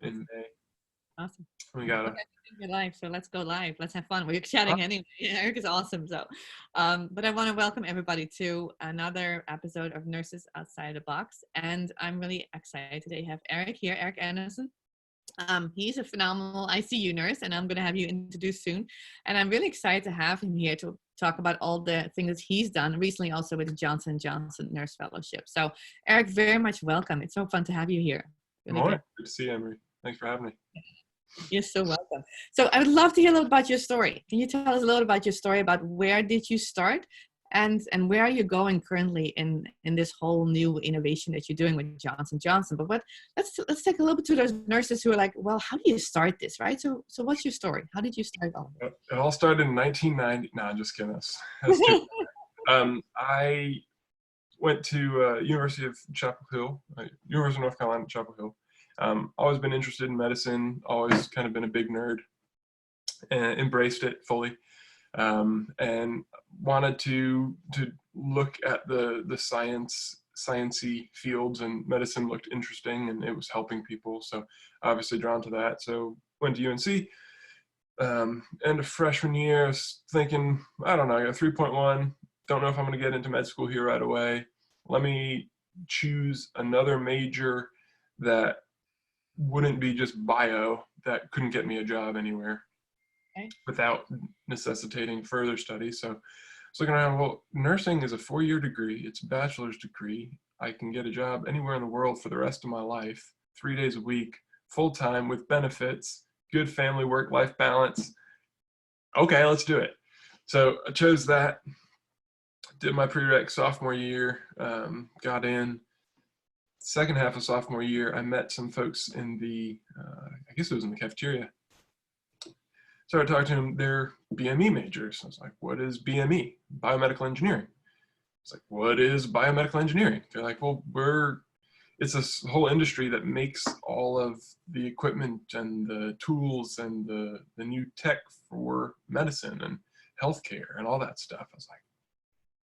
in May. Awesome. We got Okay, we're live, so let's go live. Let's have fun. We're chatting anyway. Erik is awesome. So, but I want to welcome everybody to another episode of Nurses Outside the Box, and I'm really excited today to have Erik here, Erik Anderson. He's a phenomenal ICU nurse, and I'm going to have you introduced soon. And I'm really excited to have him here to talk about all the things he's done recently, also with the Johnson & Johnson Nurse Fellowship. So, Erik, very much welcome. It's so fun to have you here. Really good to see you, Emery. Thanks for having me. You're so welcome. So I would love to hear a little about your story. Can you tell us a little about your story about where did you start and where are you going currently in this whole new innovation that you're doing with Johnson & Johnson? But let's take a little bit to those nurses who are like, well, how do you start this, right? So what's your story? How did you start all of it? It all started in 1990. No, I'm just kidding. That's I went to University of Chapel Hill, University of North Carolina, Chapel Hill. Always been interested in medicine, always kind of been a big nerd, and embraced it fully, and wanted to look at the sciencey fields, and medicine looked interesting and it was helping people, so obviously drawn to that. So went to UNC. End of freshman year, I was thinking, I don't know, I got 3.1, don't know if I'm going to get into med school here right away. Let me choose another major that wouldn't be just bio, that couldn't get me a job anywhere without necessitating further study. So I was looking around, well, nursing is a 4-year degree. It's a bachelor's degree. I can get a job anywhere in the world for the rest of my life, 3 days a week, full-time with benefits, good family work-life balance. Okay, let's do it. So I chose that, did my prereq sophomore year, got in. Second half of sophomore year, I met some folks in the, I guess it was in the cafeteria. Started talking to them, they're BME majors. I was like, what is BME? Biomedical engineering. It's like, what is biomedical engineering? They're like, well, it's a whole industry that makes all of the equipment and the tools and the new tech for medicine and healthcare and all that stuff.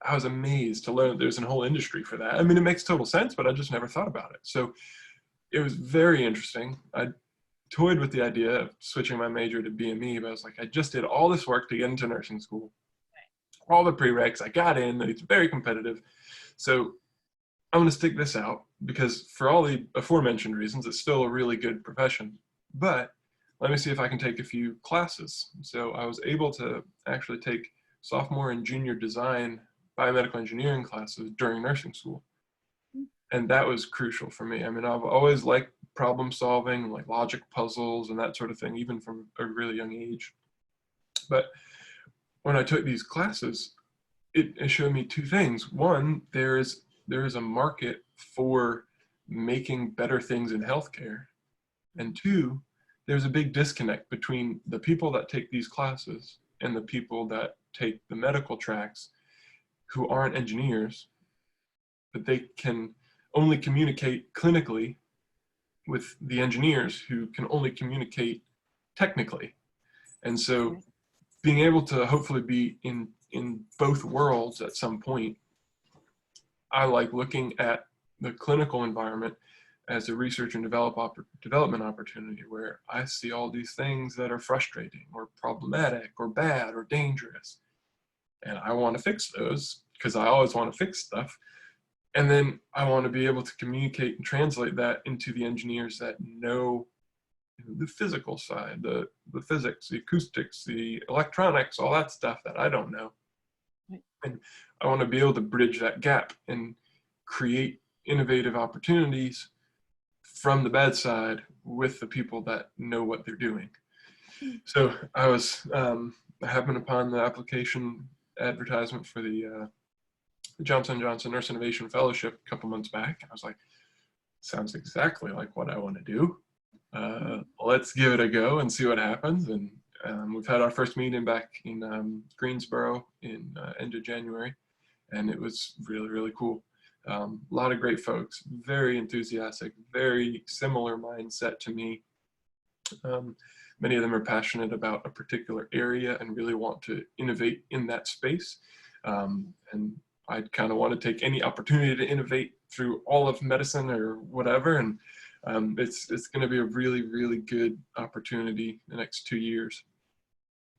I was amazed to learn that there's a whole industry for that. I mean, it makes total sense, but I just never thought about it. So it was very interesting. I toyed with the idea of switching my major to BME, but I was like, I just did all this work to get into nursing school. All the prereqs, I got in, it's very competitive. So I'm going to stick this out because for all the aforementioned reasons, it's still a really good profession. But let me see if I can take a few classes. So I was able to actually take sophomore and junior design biomedical engineering classes during nursing school. And that was crucial for me. I mean, I've always liked problem solving, like logic puzzles and that sort of thing, even from a really young age. But when I took these classes, it showed me two things. One, there is a market for making better things in healthcare. And two, there's a big disconnect between the people that take these classes and the people that take the medical tracks who aren't engineers, but they can only communicate clinically with the engineers who can only communicate technically. And so being able to hopefully be in both worlds at some point, I like looking at the clinical environment as a research and development opportunity where I see all these things that are frustrating or problematic or bad or dangerous. And I want to fix those because I always want to fix stuff. And then I want to be able to communicate and translate that into the engineers that know the physical side, the physics, the acoustics, the electronics, all that stuff that I don't know. And I want to be able to bridge that gap and create innovative opportunities from the bedside with the people that know what they're doing. So I was happened upon the application advertisement for the Johnson & Johnson Nurse Innovation Fellowship a couple months back. I was like, sounds exactly like what I want to do. Let's give it a go and see what happens. And we've had our first meeting back in Greensboro in end of January, and it was really, really cool. A lot of great folks, very enthusiastic, very similar mindset to me. Many of them are passionate about a particular area and really want to innovate in that space. And I kind of want to take any opportunity to innovate through all of medicine or whatever. And It's going to be a really, really good opportunity the next 2 years.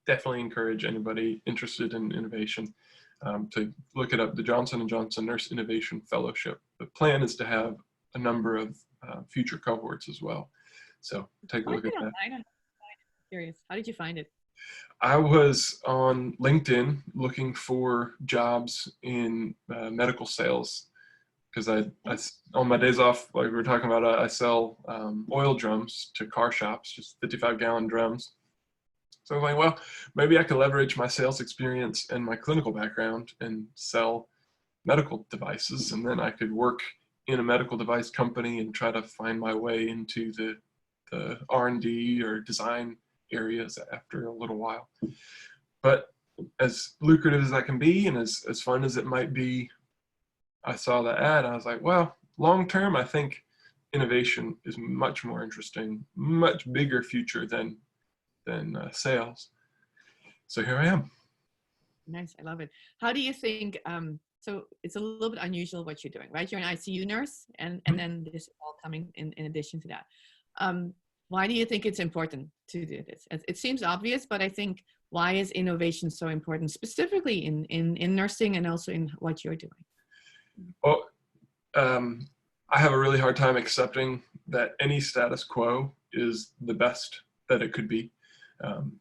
Definitely encourage anybody interested in innovation to look it up, the Johnson & Johnson Nurse Innovation Fellowship. The plan is to have a number of future cohorts as well. So take a look at that. I'm curious. How did you find it? I was on LinkedIn looking for jobs in medical sales because I on my days off, like we were talking about, I sell oil drums to car shops, just 55-gallon drums. So I'm like, well, maybe I could leverage my sales experience and my clinical background and sell medical devices, and then I could work in a medical device company and try to find my way into the R&D or design areas after a little while. But as lucrative as that can be and as fun as it might be, I saw the ad, I was like, well, long term, I think innovation is much more interesting, much bigger future than sales. So here I am. Nice, I love it. How do you think? So it's a little bit unusual what you're doing, right? You're an ICU nurse, and then this is all coming in addition to that. Why do you think it's important to do this? It seems obvious, but I think why is innovation so important, specifically in nursing and also in what you're doing? Well, I have a really hard time accepting that any status quo is the best that it could be.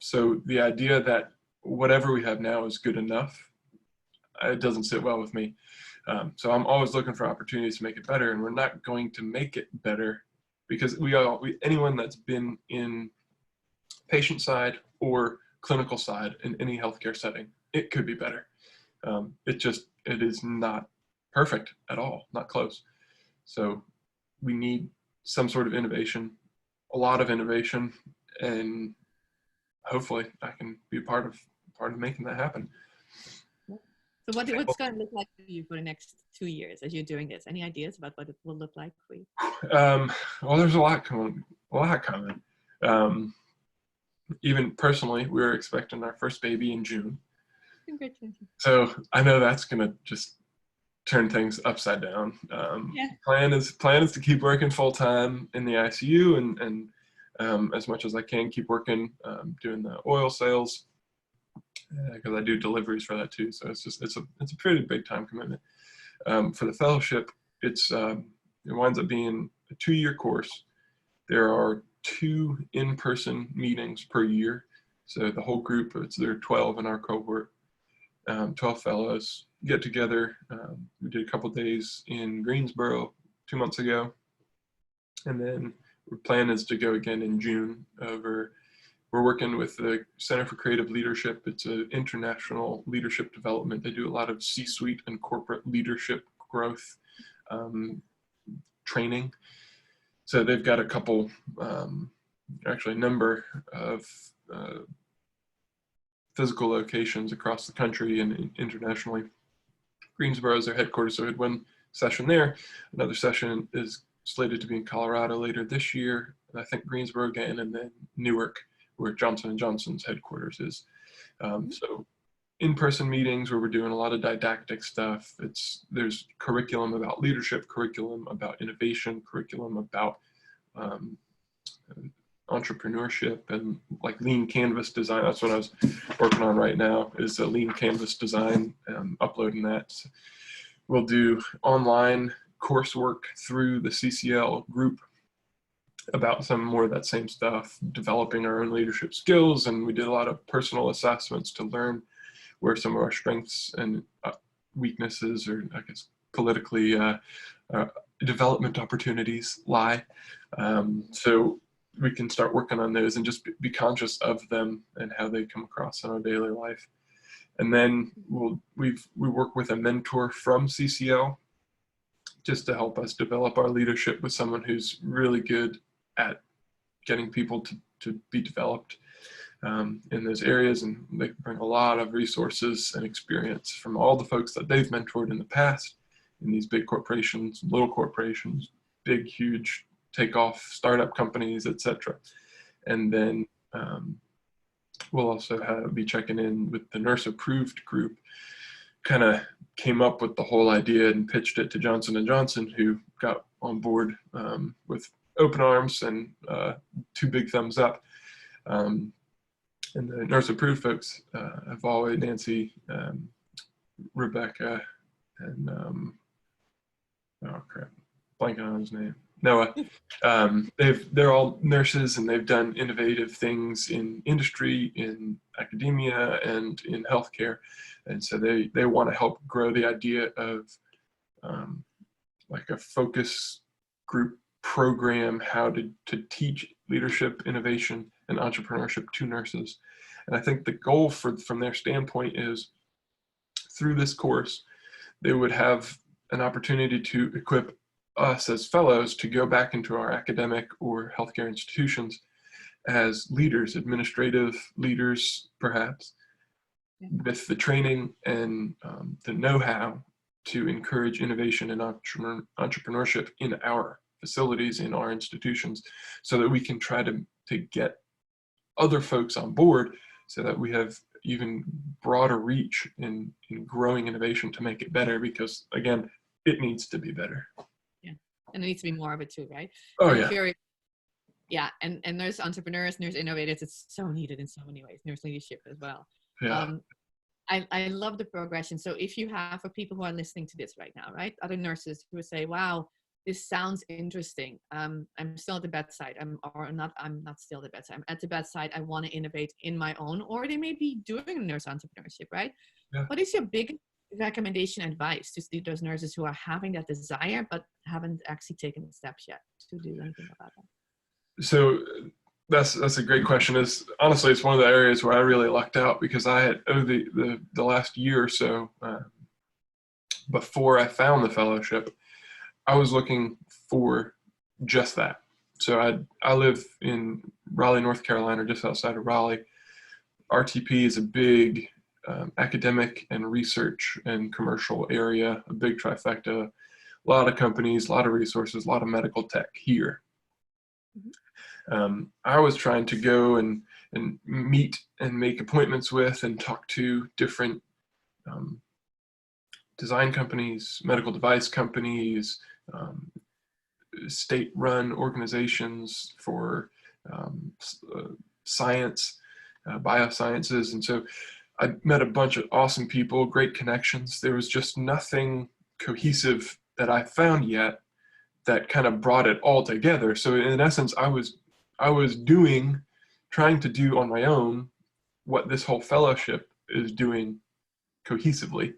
So the idea that whatever we have now is good enough, it doesn't sit well with me. So I'm always looking for opportunities to make it better, and we're not going to make it better because anyone that's been in patient side or clinical side in any healthcare setting, it could be better. It is not perfect at all, not close. So we need some sort of innovation, a lot of innovation, and hopefully I can be part of making that happen. So what's going to look like for you for the next 2 years as you're doing this? Any ideas about what it will look like for you? Well, there's a lot coming. Even personally, we're expecting our first baby in June. Congratulations. So I know that's going to just turn things upside down. Plan is to keep working full time in the ICU and as much as I can keep working doing the oil sales because I do deliveries for that too. So it's a pretty big time commitment. For the fellowship, it winds up being a 2-year course. There are 2 in-person meetings per year. So the whole group, there are 12 in our cohort, 12 fellows get together. We did a couple days in Greensboro 2 months ago. And then our plan is to go again in June we're working with the Center for Creative Leadership. It's an international leadership development. They do a lot of C-suite and corporate leadership growth training. So they've got a number of physical locations across the country and internationally. Greensboro is their headquarters, so we had one session there. Another session is slated to be in Colorado later this year. I think Greensboro again, and then Newark, where Johnson & Johnson's headquarters is. So in-person meetings where we're doing a lot of didactic stuff. There's curriculum about leadership, curriculum about innovation, curriculum about entrepreneurship and like lean canvas design. That's what I was working on right now, is a lean canvas design, uploading that. We'll do online coursework through the CCL group about some more of that same stuff, developing our own leadership skills. And we did a lot of personal assessments to learn where some of our strengths and weaknesses, or I guess politically development opportunities lie. So we can start working on those and just be conscious of them and how they come across in our daily life. And then we work with a mentor from CCL just to help us develop our leadership with someone who's really good at getting people to be developed in those areas. And they bring a lot of resources and experience from all the folks that they've mentored in the past in these big corporations, little corporations, big, huge takeoff startup companies, etc. And then we'll also be checking in with the Nurse Approved group. Kind of came up with the whole idea and pitched it to Johnson & Johnson, who got on board with open arms and two big thumbs up. And the nurse approved folks have always, Nancy, Rebecca, and oh crap, blanking on his name, Noah. They're all nurses, and they've done innovative things in industry, in academia, and in healthcare. And so they want to help grow the idea of like a focus group program, how to teach leadership, innovation, and entrepreneurship to nurses. And I think the goal from their standpoint is through this course, they would have an opportunity to equip us as fellows to go back into our academic or healthcare institutions as leaders, administrative leaders, perhaps, with the training and the know-how to encourage innovation and entrepreneurship in our facilities, in our institutions, so that we can try to get other folks on board so that we have even broader reach in growing innovation to make it better, because again, it needs to be better. Yeah, and it needs to be more of it too, right? Oh and yeah. Yeah, and there's entrepreneurs, there's innovators. It's so needed in so many ways. There's leadership as well. Yeah. I love the progression. So if you have, for people who are listening to this right now, right, other nurses who say, wow, this sounds interesting. I'm still at the bedside. I'm not still at the bedside. I'm at the bedside. I want to innovate in my own, or they may be doing nurse entrepreneurship, right? Yeah. What is your biggest recommendation, advice to those nurses who are having that desire, but haven't actually taken the steps yet to do anything about that? So that's a great question. Honestly, it's one of the areas where I really lucked out, because I had the last year or so before I found the fellowship, I was looking for just that. So I live in Raleigh, North Carolina, just outside of Raleigh. RTP is a big academic and research and commercial area, a big trifecta, a lot of companies, a lot of resources, a lot of medical tech here. I was trying to go and meet and make appointments with and talk to different design companies, medical device companies, state-run organizations for science, biosciences. And so I met a bunch of awesome people, great connections. There was just nothing cohesive that I found yet that kind of brought it all together. So in essence, I was trying to do on my own what this whole fellowship is doing cohesively.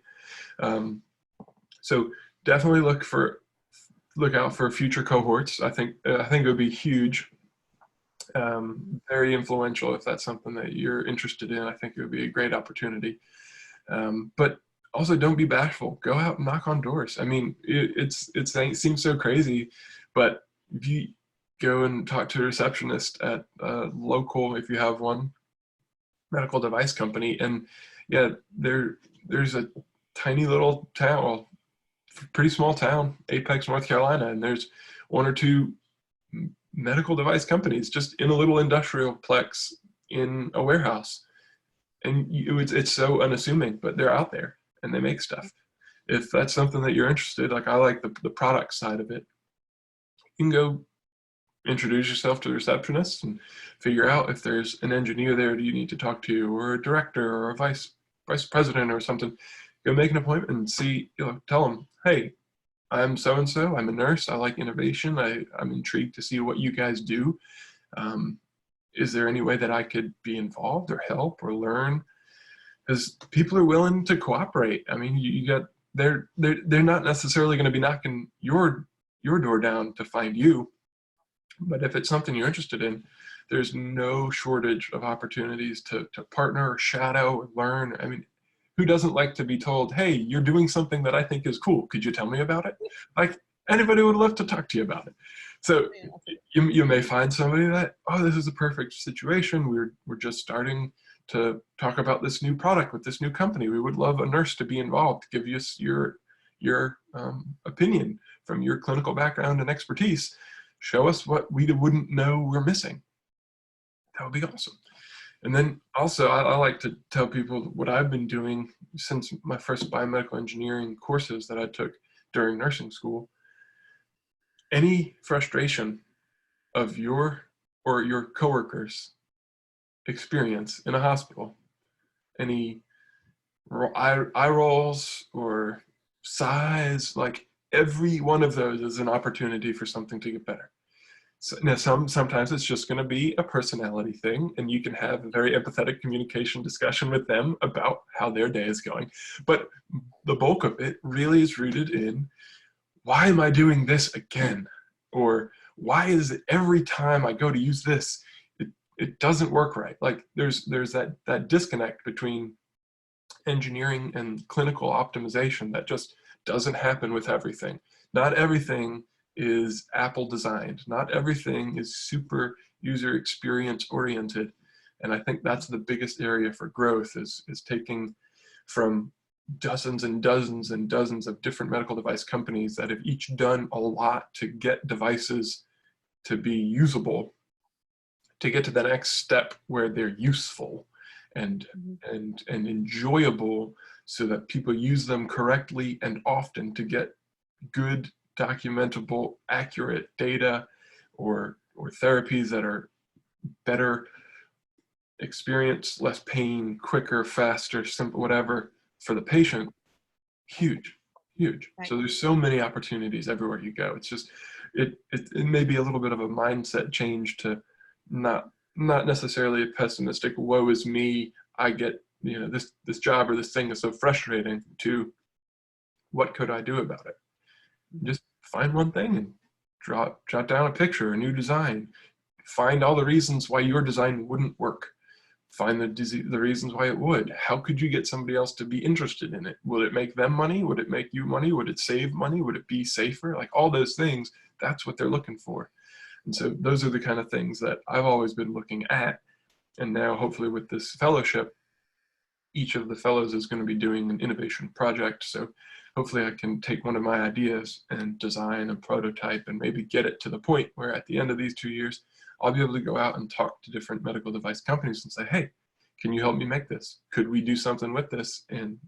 So definitely look out for future cohorts. I think it would be huge, very influential if that's something that you're interested in. I think it would be a great opportunity. But also, don't be bashful. Go out and knock on doors. I mean, it seems so crazy, but if you go and talk to a receptionist at a local, if you have one, medical device company, and yeah, there's a tiny little town, well, pretty small town, Apex, North Carolina, and there's one or two medical device companies just in a little industrial plex in a warehouse. And it's so unassuming, but they're out there and they make stuff. If that's something that you're interested, like I like the product side of it, you can go introduce yourself to the receptionist and figure out if there's an engineer there that you need to talk to, or a director or a vice president or something. Go make an appointment and see, tell them, hey, I'm so-and-so, I'm a nurse, I like innovation, I'm intrigued to see what you guys do. Is there any way that I could be involved or help or learn? Because people are willing to cooperate. I mean, they're not necessarily going to be knocking your door down to find you, but if it's something you're interested in, there's no shortage of opportunities to partner or shadow or learn. I mean, who doesn't like to be told, hey, you're doing something that I think is cool, could you tell me about it? Like, anybody would love to talk to you about it. So you may find somebody that, oh, this is a perfect situation. We're just starting to talk about this new product with this new company. We would love a nurse to be involved, to give us your opinion from your clinical background and expertise. Show us what we wouldn't know we're missing. That would be awesome. And then also, I like to tell people what I've been doing since my first biomedical engineering courses that I took during nursing school. Any frustration of your or your coworkers' experience in a hospital, any eye rolls or sighs, like every one of those is an opportunity for something to get better. So, now, sometimes it's just going to be a personality thing, and you can have a very empathetic communication discussion with them about how their day is going. But the bulk of it really is rooted in, why am I doing this again? Or why is it every time I go to use this, it doesn't work right? Like there's that disconnect between engineering and clinical optimization that just doesn't happen with everything. Not everything is Apple designed. Not everything is super user experience oriented. And I think that's the biggest area for growth is taking from dozens and dozens and dozens of different medical device companies that have each done a lot to get devices to be usable, to get to the next step where they're useful and enjoyable, so that people use them correctly and often to get good, documentable, accurate data or therapies that are better experience, less pain, quicker, faster, simple, whatever, for the patient. Huge. Right. So there's so many opportunities everywhere you go. It's just, it may be a little bit of a mindset change to not necessarily a pessimistic, woe is me, I get, this job or this thing is so frustrating, to what could I do about it? Just find one thing and jot down a picture, a new design. Find all the reasons why your design wouldn't work. Find the reasons why it would. How could you get somebody else to be interested in it? Will it make them money? Would it make you money? Would it save money? Would it be safer? Like all those things, that's what they're looking for. And so those are the kind of things that I've always been looking at. And now hopefully with this fellowship, each of the fellows is going to be doing an innovation project. So hopefully I can take one of my ideas and design a prototype and maybe get it to the point where at the end of these 2 years, I'll be able to go out and talk to different medical device companies and say, hey, can you help me make this? Could we do something with this and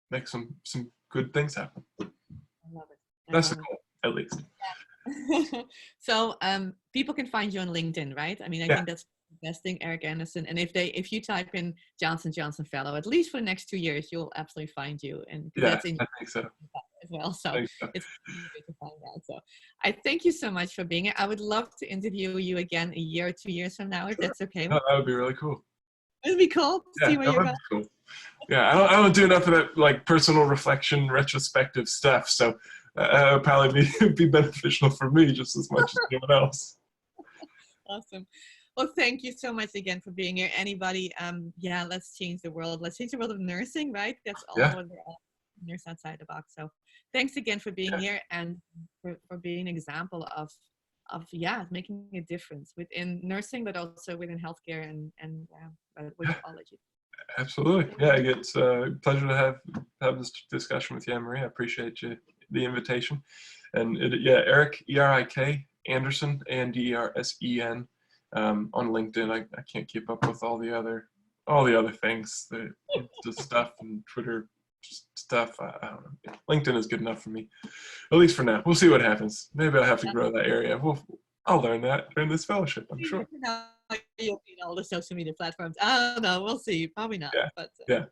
make some good things happen? I love it. That's the goal, at least. Yeah. So people can find you on LinkedIn, right? I mean, I think that's the best thing, Erik Anderson. And if you type in Johnson Johnson Fellow, at least for the next 2 years, you'll absolutely find you. And that's in I think so as well. So it's easy to find out. So I thank you so much for being here. I would love to interview you again a year or 2 years from now, if that's okay. Oh, that would be really cool. It'd be cool to see where you're going. Cool. Yeah, I don't do enough of that like personal reflection, retrospective stuff. So it would probably be beneficial for me just as much as anyone else. Awesome. Well, thank you so much again for being here. Anybody, let's change the world. Let's change the world of nursing, right? That's all what we're all, nurse outside the box. So thanks again for being here and for being an example of making a difference within nursing, but also within healthcare and with all that you do. Absolutely. Yeah, it's a pleasure to have this discussion with you, Anne-Marie. I appreciate the invitation. And Erik, Erik Anderson, Andersen, on LinkedIn. I can't keep up with all the other things, the stuff and Twitter stuff. I don't know. LinkedIn is good enough for me, at least for now. We'll see what happens. Maybe I'll have to grow that area. I'll learn that during this fellowship, I'm sure. You'll be on all the social media platforms. I don't know. We'll see. Probably not. Yeah. But yeah.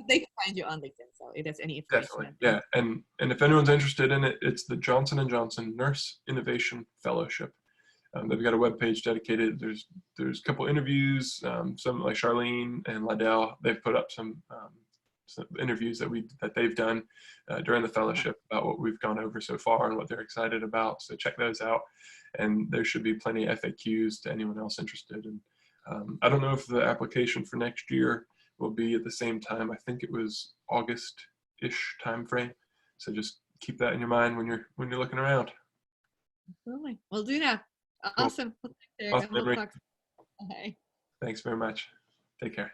They can find you on LinkedIn. So if there's any information. Definitely. Yeah. And if anyone's interested in it, it's the Johnson & Johnson Nurse Innovation Fellowship. They've got a webpage dedicated. There's a couple interviews. Some like Charlene and Liddell. They've put up some interviews that they've done during the fellowship about what we've gone over so far and what they're excited about. So check those out. And there should be plenty of FAQs to anyone else interested. And I don't know if the application for next year will be at the same time. I think it was August-ish timeframe. So just keep that in your mind when you're looking around. Absolutely. We'll do that. Awesome. Cool. Awesome. We'll talk. Okay. Thanks very much. Take care.